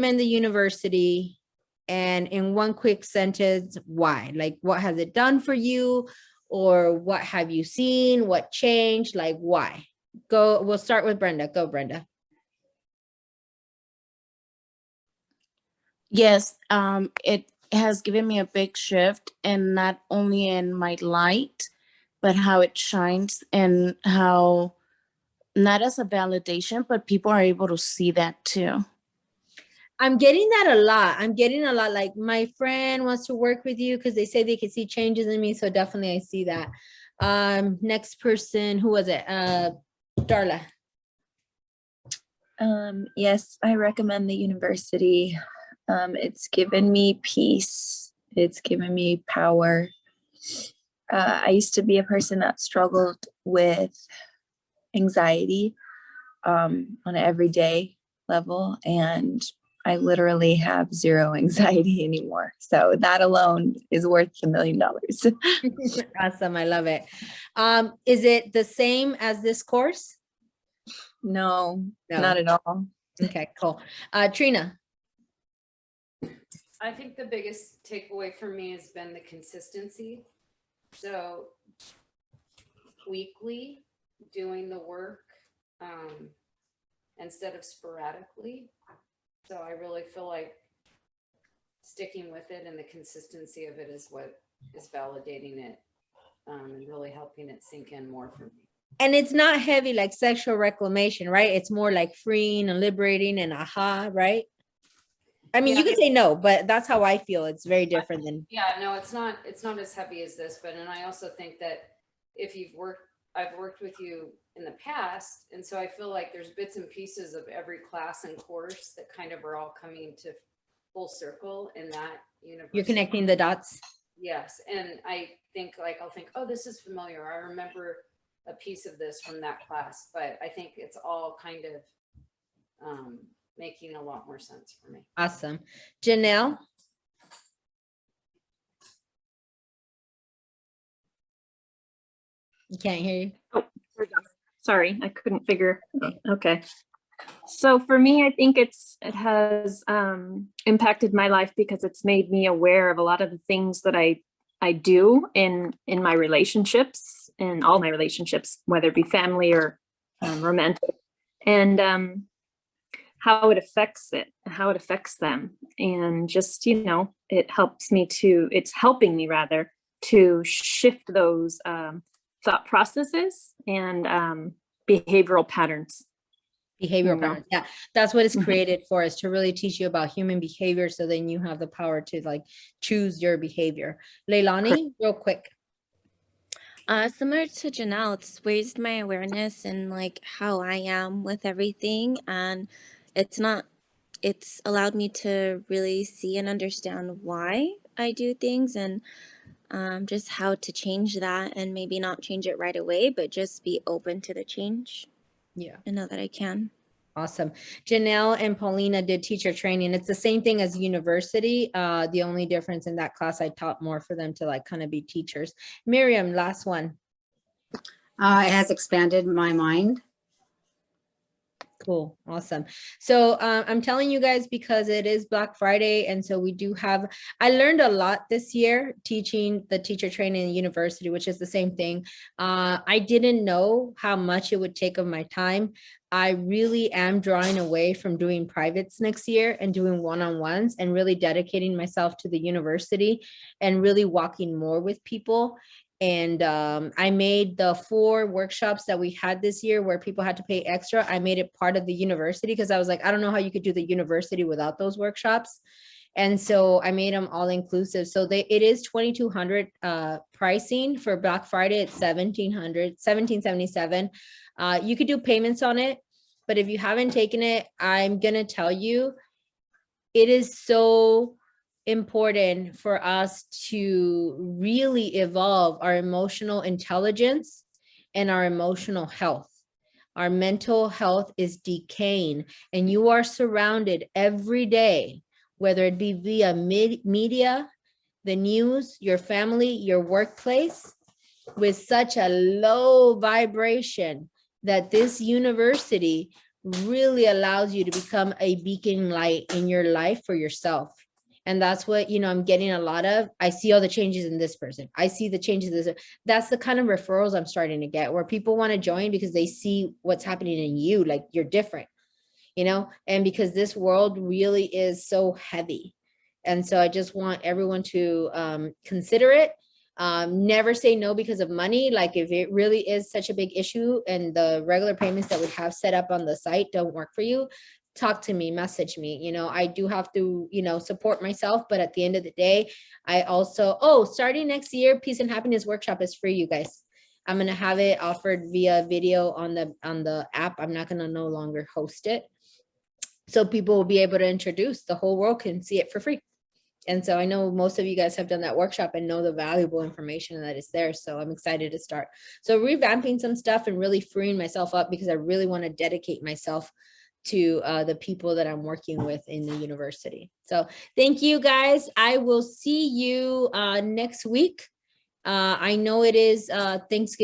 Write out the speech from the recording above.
recommend the university, and in one quick sentence, why? Like, what has it done for you? Or what have you seen? What changed? Like, why? Go, we'll start with Brenda. Go, Brenda. Yes, it has given me a big shift, and not only in my light, but how it shines, and how not as a validation, but people are able to see that too. I'm getting that a lot. I'm getting a lot, like my friend wants to work with you because they say they can see changes in me. So definitely I see that. Next person, who was it? Darla. Yes, I recommend the university. It's given me peace. It's given me power. I used to be a person that struggled with anxiety on an everyday level, and I literally have zero anxiety anymore. So that alone is worth $1 million. Awesome. I love it. Is it the same as this course? No, not at all. Okay, cool. Trina. I think the biggest takeaway for me has been the consistency. So weekly doing the work instead of sporadically. So I really feel like sticking with it, and the consistency of it is what is validating it and really helping it sink in more for me. And it's not heavy like sexual reclamation, right? It's more like freeing and liberating and aha, right? I mean, you can say no, but that's how I feel. It's very different than. Yeah, no, it's not as heavy as this, but, and I also think that if I've worked with you in the past, and so I feel like there's bits and pieces of every class and course that kind of are all coming to full circle in that university. You're connecting the dots. Yes, and I think like, I'll think, oh, this is familiar. I remember a piece of this from that class, but I think it's all kind of making a lot more sense for me. Awesome. Janelle. You can't hear you. Oh, sorry, I couldn't figure. Okay. So for me, I think it has impacted my life because it's made me aware of a lot of the things that I do in my relationships, in all my relationships, whether it be family or romantic, and how it affects them. And just, it helps me it's helping me rather to shift those thought processes and behavioral patterns. Patterns. Yeah, that's what it's created for, is to really teach you about human behavior, so then you have the power to like choose your behavior. Leilani, real quick. Similar to Janelle, it's raised my awareness and like how I am with everything, and it's allowed me to really see and understand why I do things, and just how to change that, and maybe not change it right away, but just be open to the change. Yeah, I know that I can. Awesome. Janelle and Paulina did teacher training. It's the same thing as university. The only difference in that class, I taught more for them to like kind of be teachers. Miriam, last one. It has expanded my mind. Cool. Awesome. So I'm telling you guys because it is Black Friday. And so I learned a lot this year teaching the teacher training in university, which is the same thing. I didn't know how much it would take of my time. I really am drawing away from doing privates next year and doing one-on-ones, and really dedicating myself to the university and really walking more with people. And I made the 4 workshops that we had this year where people had to pay extra. I made it part of the university because I was like, I don't know how you could do the university without those workshops. And so I made them all inclusive. So it is $2,200 pricing. For Black Friday, it's $1,777. You could do payments on it, but if you haven't taken it, I'm gonna tell you, it is so important for us to really evolve our emotional intelligence and our emotional health. Our mental health is decaying, and you are surrounded every day, whether it be via media, the news, your family, your workplace, with such a low vibration that this university really allows you to become a beacon light in your life for yourself. And that's what, I'm getting a lot of. I see all the changes in this person. I see the changes in this. That's the kind of referrals I'm starting to get, where people want to join because they see what's happening in you, like you're different, and because this world really is so heavy. And so I just want everyone to consider it. Never say no because of money. Like if it really is such a big issue and the regular payments that we have set up on the site don't work for you, talk to me, message me. I do have to, support myself, but at the end of the day, I also, starting next year, Peace and Happiness Workshop is free, you guys. I'm going to have it offered via video on the app. I'm not going to no longer host it. So people will be able to introduce, the whole world can see it for free. And so I know most of you guys have done that workshop and know the valuable information that is there. So I'm excited to start. So revamping some stuff and really freeing myself up, because I really want to dedicate myself to the people that I'm working with in the university. So thank you guys. I will see you next week. I know it is Thanksgiving.